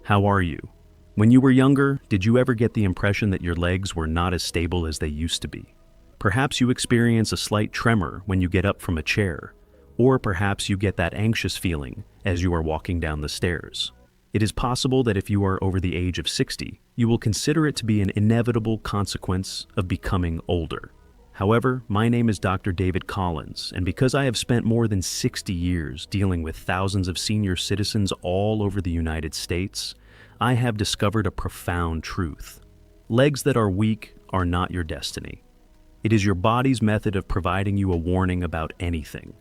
How are you? When you were younger, did you ever get the impression that your legs were not as stable as they used to be? Perhaps you experience a slight tremor when you get up from a chair, or perhaps you get that anxious feeling as you are walking down the stairs. It is possible that if you are over the age of 60, you will consider it to be an inevitable consequence of becoming older. However, my name is Dr. David Collins, and because I have spent more than 60 years dealing with thousands of senior citizens all over the United States, I have discovered a profound truth. Legs that are weak are not your destiny. It is your body's method of providing you a warning about anything.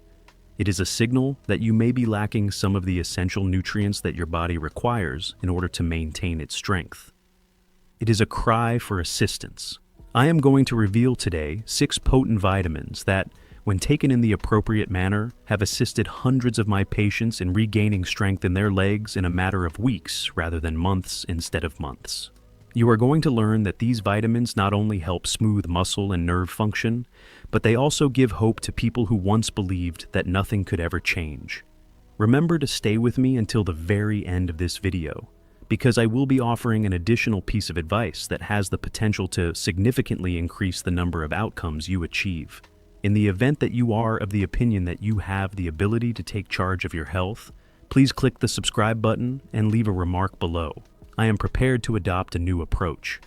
It is a signal that you may be lacking some of the essential nutrients that your body requires in order to maintain its strength. It is a cry for assistance. I am going to reveal today 6 potent vitamins that, when taken in the appropriate manner, have assisted hundreds of my patients in regaining strength in their legs in a matter of weeks rather than months instead of months. You are going to learn that these vitamins not only help smooth muscle and nerve function, but they also give hope to people who once believed that nothing could ever change. Remember to stay with me until the very end of this video, because I will be offering an additional piece of advice that has the potential to significantly increase the number of outcomes you achieve. In the event that you are of the opinion that you have the ability to take charge of your health, please click the subscribe button and leave a remark below. I am prepared to adopt a new approach.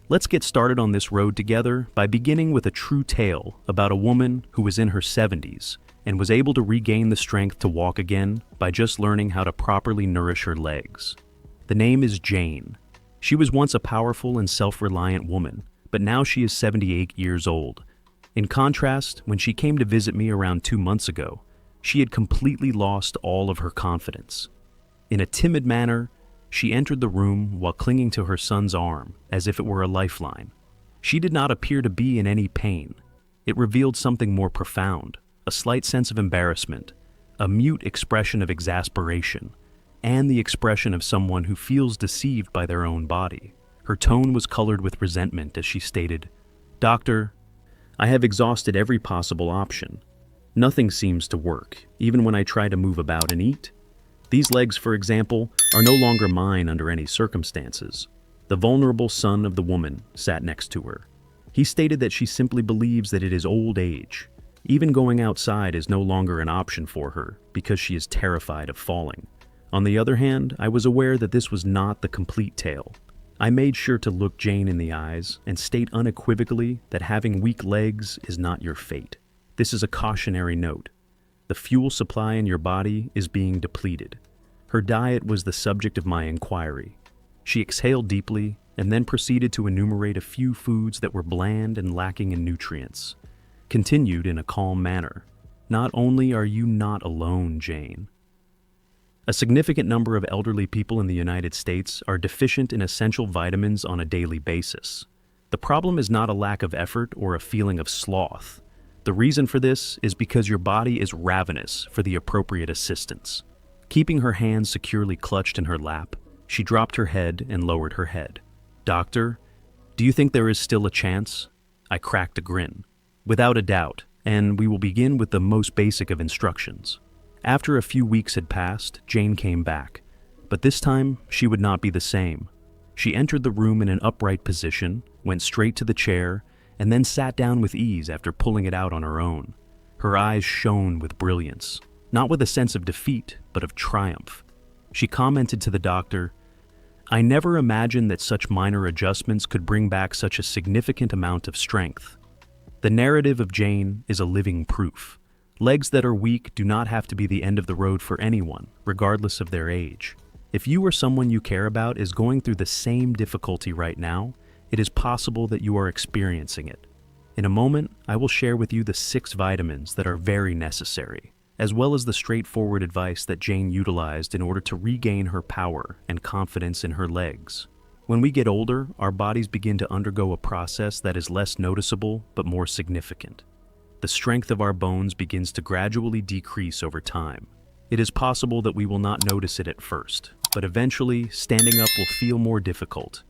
Let's get started on this road together by beginning with a true tale about a woman who was in her 70s and was able to regain the strength to walk again by just learning how to properly nourish her legs. The name is Jane. She was once a powerful and self-reliant woman, but now she is 78 years old. In contrast, when she came to visit me around 2 months ago, she had completely lost all of her confidence. In a timid manner, she entered the room while clinging to her son's arm as if it were a lifeline. She did not appear to be in any pain. It revealed something more profound, a slight sense of embarrassment, a mute expression of exasperation, and the expression of someone who feels deceived by their own body. Her tone was colored with resentment as she stated, "Doctor, I have exhausted every possible option. Nothing seems to work, even when I try to move about and eat. These legs, for example, are no longer mine under any circumstances." The vulnerable son of the woman sat next to her. He stated that she simply believes that it is old age. Even going outside is no longer an option for her because she is terrified of falling. On the other hand, I was aware that this was not the complete tale. I made sure to look Jane in the eyes and state unequivocally that having weak legs is not your fate. This is a cautionary note. The fuel supply in your body is being depleted. Her diet was the subject of my inquiry. She exhaled deeply and then proceeded to enumerate a few foods that were bland and lacking in nutrients. Continued in a calm manner, "Not only are you not alone, Jane. A significant number of elderly people in the United States are deficient in essential vitamins on a daily basis. The problem is not a lack of effort or a feeling of sloth. The reason for this is because your body is ravenous for the appropriate assistance." Keeping her hands securely clutched in her lap, she dropped her head and lowered her head. "Doctor, do you think there is still a chance?" I cracked a grin. "Without a doubt, and we will begin with the most basic of instructions." After a few weeks had passed, Jane came back, but this time she would not be the same. She entered the room in an upright position, went straight to the chair, and then sat down with ease after pulling it out on her own. Her eyes shone with brilliance, not with a sense of defeat, but of triumph. She commented to the doctor, "I never imagined that such minor adjustments could bring back such a significant amount of strength." The narrative of Jane is a living proof. Legs that are weak do not have to be the end of the road for anyone, regardless of their age. If you or someone you care about is going through the same difficulty right now, it is possible that you are experiencing it. In a moment, I will share with you the 6 vitamins that are very necessary, as well as the straightforward advice that Jane utilized in order to regain her power and confidence in her legs. When we get older, our bodies begin to undergo a process that is less noticeable but more significant. The strength of our bones begins to gradually decrease over time. It is possible that we will not notice it at first, but eventually standing up will feel more difficult,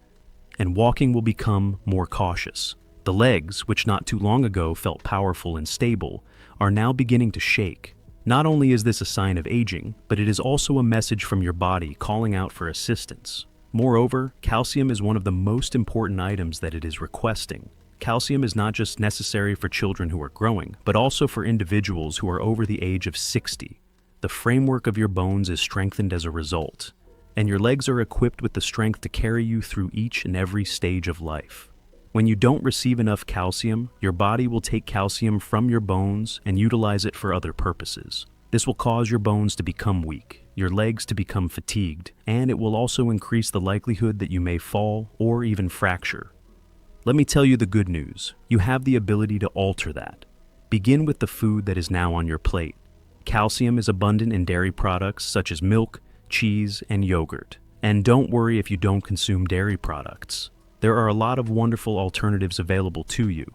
and walking will become more cautious. The legs, which not too long ago felt powerful and stable, are now beginning to shake. Not only is this a sign of aging, but it is also a message from your body calling out for assistance. Moreover, calcium is one of the most important items that it is requesting. Calcium is not just necessary for children who are growing, but also for individuals who are over the age of 60. The framework of your bones is strengthened as a result, and your legs are equipped with the strength to carry you through each and every stage of life. When you don't receive enough calcium, your body will take calcium from your bones and utilize it for other purposes. This will cause your bones to become weak, your legs to become fatigued, and it will also increase the likelihood that you may fall or even fracture. Let me tell you the good news. You have the ability to alter that. Begin with the food that is now on your plate. Calcium is abundant in dairy products such as milk, cheese, and yogurt. And don't worry if you don't consume dairy products. There are a lot of wonderful alternatives available to you.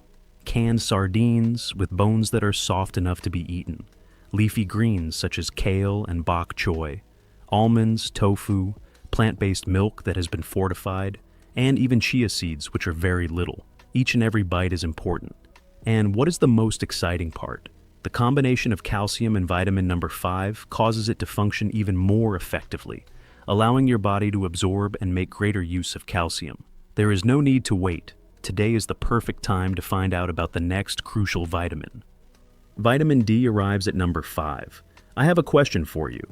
Canned sardines with bones that are soft enough to be eaten. Leafy greens such as kale and bok choy. Almonds, tofu, plant-based milk that has been fortified, and even chia seeds, which are very little. Each and every bite is important. And what is the most exciting part? The combination of calcium and vitamin number 5 causes it to function even more effectively, allowing your body to absorb and make greater use of calcium. There is no need to wait. Today is the perfect time to find out about the next crucial vitamin. Vitamin D arrives at number 5. I have a question for you.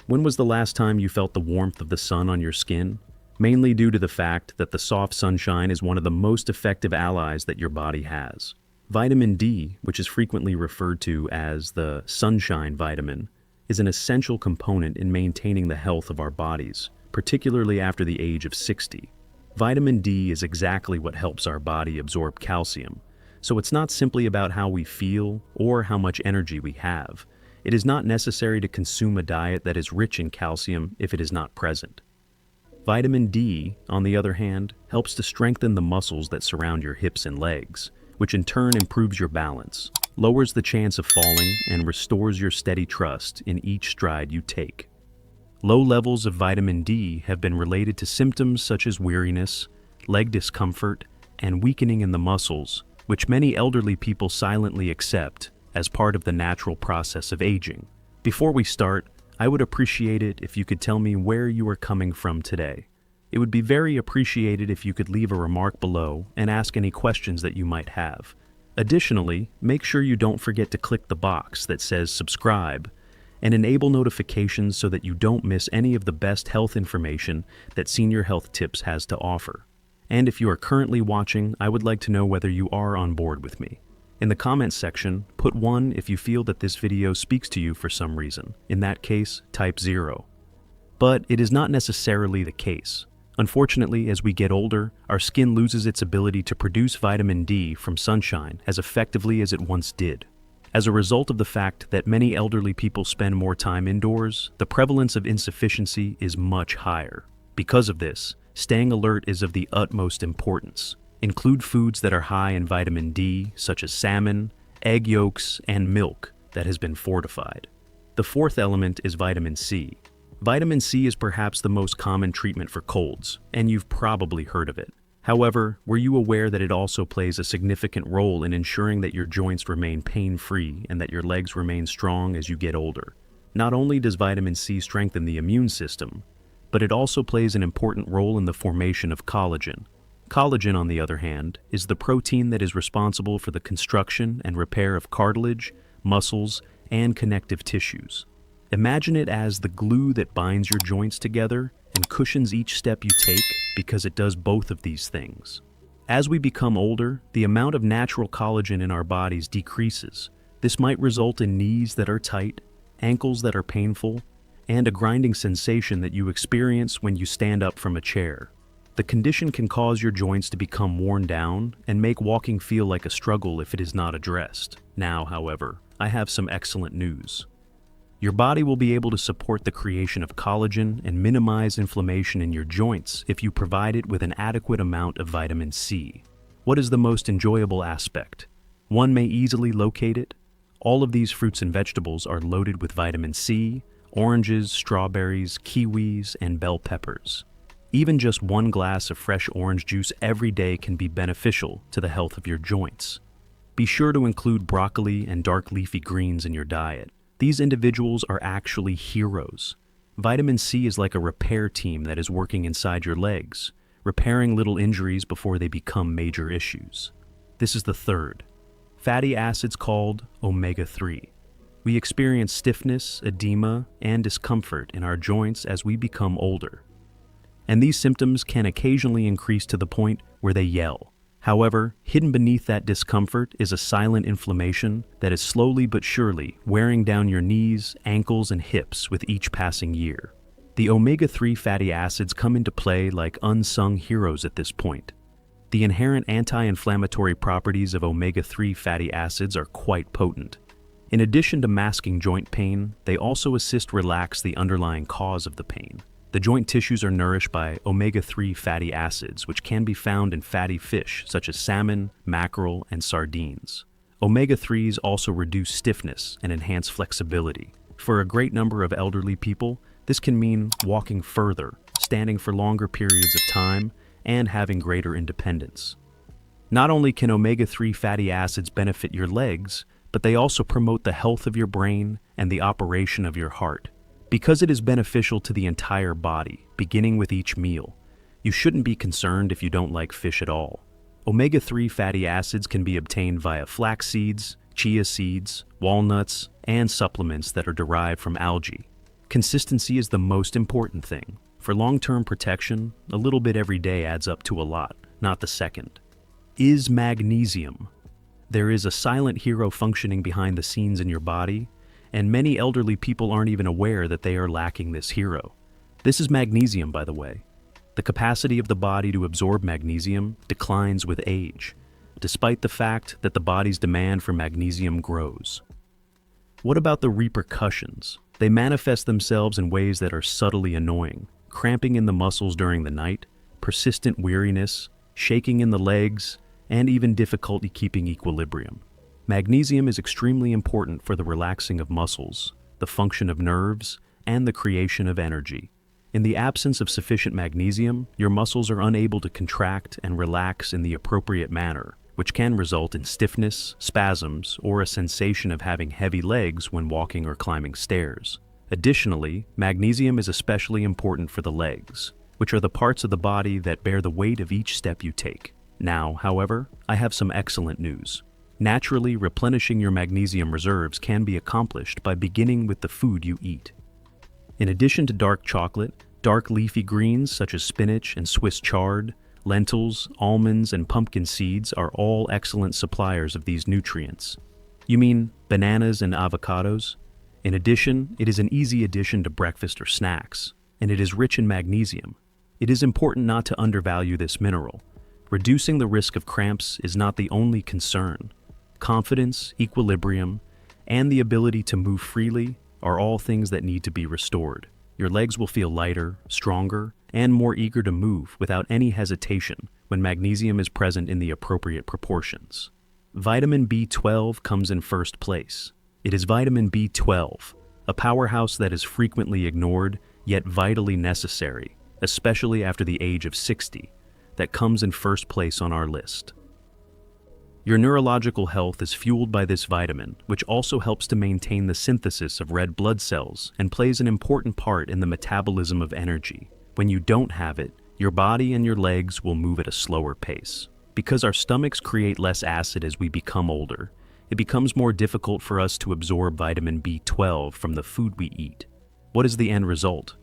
When was the last time you felt the warmth of the sun on your skin? Mainly due to the fact that the soft sunshine is one of the most effective allies that your body has. Vitamin D, which is frequently referred to as the sunshine vitamin, is an essential component in maintaining the health of our bodies, particularly after the age of 60. Vitamin D is exactly what helps our body absorb calcium, so it's not simply about how we feel or how much energy we have. It is not necessary to consume a diet that is rich in calcium if it is not present. Vitamin D, on the other hand, helps to strengthen the muscles that surround your hips and legs, which in turn improves your balance, lowers the chance of falling, and restores your steady trust in each stride you take. Low levels of vitamin D have been related to symptoms such as weariness, leg discomfort, and weakening in the muscles, which many elderly people silently accept as part of the natural process of aging. Before we start, I would appreciate it if you could tell me where you are coming from today. It would be very appreciated if you could leave a remark below and ask any questions that you might have. Additionally, make sure you don't forget to click the box that says subscribe and enable notifications so that you don't miss any of the best health information that Senior Health Tips has to offer. And if you are currently watching, I would like to know whether you are on board with me. In the comments section, put 1 if you feel that this video speaks to you for some reason. In that case, type 0. But it is not necessarily the case. Unfortunately, as we get older, our skin loses its ability to produce vitamin D from sunshine as effectively as it once did. As a result of the fact that many elderly people spend more time indoors, the prevalence of insufficiency is much higher. Because of this, staying alert is of the utmost importance. Include foods that are high in vitamin D, such as salmon, egg yolks, and milk that has been fortified. The fourth element is vitamin C. Vitamin C is perhaps the most common treatment for colds, and you've probably heard of it. However, were you aware that it also plays a significant role in ensuring that your joints remain pain-free and that your legs remain strong as you get older? Not only does vitamin C strengthen the immune system, but it also plays an important role in the formation of collagen. Collagen, on the other hand, is the protein that is responsible for the construction and repair of cartilage, muscles, and connective tissues. Imagine it as the glue that binds your joints together and cushions each step you take because it does both of these things. As we become older, the amount of natural collagen in our bodies decreases. This might result in knees that are tight, ankles that are painful, and a grinding sensation that you experience when you stand up from a chair. The condition can cause your joints to become worn down and make walking feel like a struggle if it is not addressed. Now, however, I have some excellent news. Your body will be able to support the creation of collagen and minimize inflammation in your joints if you provide it with an adequate amount of vitamin C. What is the most enjoyable aspect? One may easily locate it. All of these fruits and vegetables are loaded with vitamin C, oranges, strawberries, kiwis, and bell peppers. Even just 1 glass of fresh orange juice every day can be beneficial to the health of your joints. Be sure to include broccoli and dark leafy greens in your diet. These individuals are actually heroes. Vitamin C is like a repair team that is working inside your legs, repairing little injuries before they become major issues. This is the third. Fatty acids called omega-3. We experience stiffness, edema, and discomfort in our joints as we become older. And these symptoms can occasionally increase to the point where they yell. However, hidden beneath that discomfort is a silent inflammation that is slowly but surely wearing down your knees, ankles, and hips with each passing year. The omega-3 fatty acids come into play like unsung heroes at this point. The inherent anti-inflammatory properties of omega-3 fatty acids are quite potent. In addition to masking joint pain, they also assist relax the underlying cause of the pain. The joint tissues are nourished by omega-3 fatty acids, which can be found in fatty fish such as salmon, mackerel, and sardines. Omega-3s also reduce stiffness and enhance flexibility. For a great number of elderly people, this can mean walking further, standing for longer periods of time, and having greater independence. Not only can omega-3 fatty acids benefit your legs, but they also promote the health of your brain and the operation of your heart. Because it is beneficial to the entire body, beginning with each meal, you shouldn't be concerned if you don't like fish at all. Omega-3 fatty acids can be obtained via flax seeds, chia seeds, walnuts, and supplements that are derived from algae. Consistency is the most important thing. For long-term protection, a little bit every day adds up to a lot, not the second. Is magnesium. There is a silent hero functioning behind the scenes in your body, and many elderly people aren't even aware that they are lacking this hero. This is magnesium, by the way. The capacity of the body to absorb magnesium declines with age, despite the fact that the body's demand for magnesium grows. What about the repercussions? They manifest themselves in ways that are subtly annoying. Cramping in the muscles during the night, persistent weariness, shaking in the legs, and even difficulty keeping equilibrium. Magnesium is extremely important for the relaxing of muscles, the function of nerves, and the creation of energy. In the absence of sufficient magnesium, your muscles are unable to contract and relax in the appropriate manner, which can result in stiffness, spasms, or a sensation of having heavy legs when walking or climbing stairs. Additionally, magnesium is especially important for the legs, which are the parts of the body that bear the weight of each step you take. Now, however, I have some excellent news. Naturally, replenishing your magnesium reserves can be accomplished by beginning with the food you eat. In addition to dark chocolate, dark leafy greens such as spinach and Swiss chard, lentils, almonds, and pumpkin seeds are all excellent suppliers of these nutrients. You mean bananas and avocados? In addition, it is an easy addition to breakfast or snacks, and it is rich in magnesium. It is important not to undervalue this mineral. Reducing the risk of cramps is not the only concern. Confidence, equilibrium, and the ability to move freely are all things that need to be restored. Your legs will feel lighter, stronger, and more eager to move without any hesitation when magnesium is present in the appropriate proportions. Vitamin B12 comes in first place. It is vitamin B12, a powerhouse that is frequently ignored, yet vitally necessary, especially after the age of 60, that comes in first place on our list. Your neurological health is fueled by this vitamin, which also helps to maintain the synthesis of red blood cells and plays an important part in the metabolism of energy. When you don't have it, your body and your legs will move at a slower pace. Because our stomachs create less acid as we become older, it becomes more difficult for us to absorb vitamin B12 from the food we eat. What is the end result?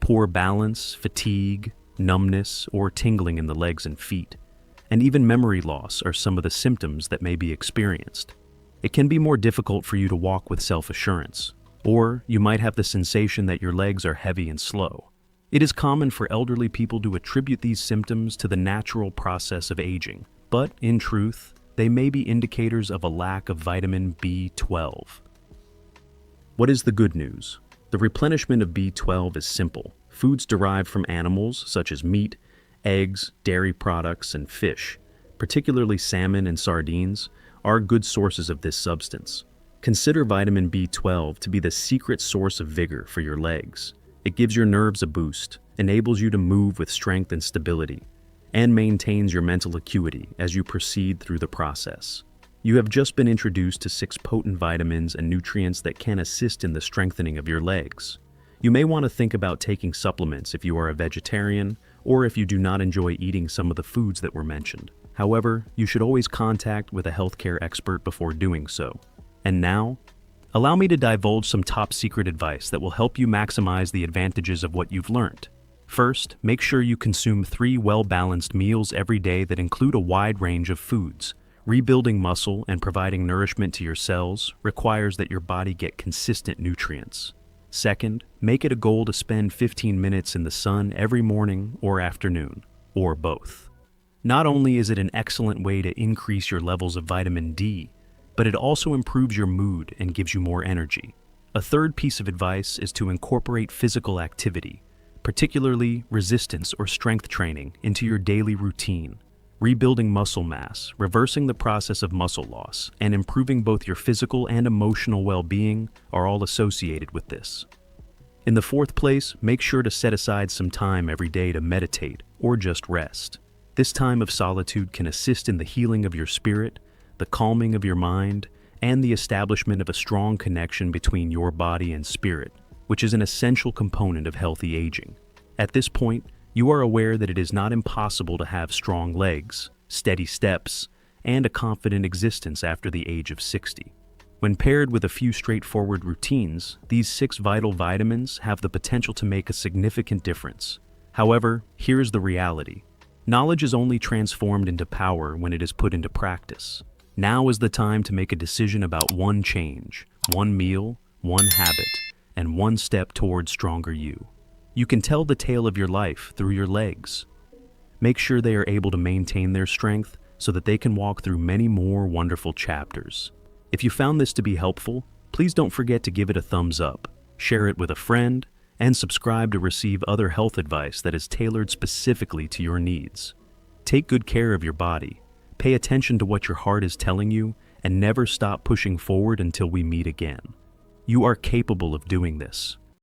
Poor balance, fatigue, numbness, or tingling in the legs and feet. And even memory loss are some of the symptoms that may be experienced. It can be more difficult for you to walk with self-assurance, or you might have the sensation that your legs are heavy and slow. It is common for elderly people to attribute these symptoms to the natural process of aging, but in truth, they may be indicators of a lack of vitamin B12. What is the good news? The replenishment of B12 is simple. Foods derived from animals, such as meat, eggs, dairy products, and fish, particularly salmon and sardines, are good sources of this substance. Consider vitamin B12 to be the secret source of vigor for your legs. It gives your nerves a boost, enables you to move with strength and stability, and maintains your mental acuity as you proceed through the process. You have just been introduced to 6 potent vitamins and nutrients that can assist in the strengthening of your legs. You may want to think about taking supplements if you are a vegetarian or if you do not enjoy eating some of the foods that were mentioned. However, you should always contact with a healthcare expert before doing so. And now, allow me to divulge some top secret advice that will help you maximize the advantages of what you've learned. First, make sure you consume 3 well-balanced meals every day that include a wide range of foods. Rebuilding muscle and providing nourishment to your cells requires that your body get consistent nutrients. Second, make it a goal to spend 15 minutes in the sun every morning or afternoon, or both. Not only is it an excellent way to increase your levels of vitamin D, but it also improves your mood and gives you more energy. A third piece of advice is to incorporate physical activity, particularly resistance or strength training, into your daily routine. Rebuilding muscle mass, reversing the process of muscle loss, and improving both your physical and emotional well-being are all associated with this. In the fourth place, make sure to set aside some time every day to meditate or just rest. This time of solitude can assist in the healing of your spirit, the calming of your mind, and the establishment of a strong connection between your body and spirit, which is an essential component of healthy aging. At this point, you are aware that it is not impossible to have strong legs, steady steps, and a confident existence after the age of 60. When paired with a few straightforward routines, these 6 vital vitamins have the potential to make a significant difference. However, here's the reality. Knowledge is only transformed into power when it is put into practice. Now is the time to make a decision about one change, one meal, one habit, and one step towards stronger you. You can tell the tale of your life through your legs. Make sure they are able to maintain their strength so that they can walk through many more wonderful chapters. If you found this to be helpful, please don't forget to give it a thumbs up, share it with a friend, and subscribe to receive other health advice that is tailored specifically to your needs. Take good care of your body, pay attention to what your heart is telling you, and never stop pushing forward until we meet again. You are capable of doing this.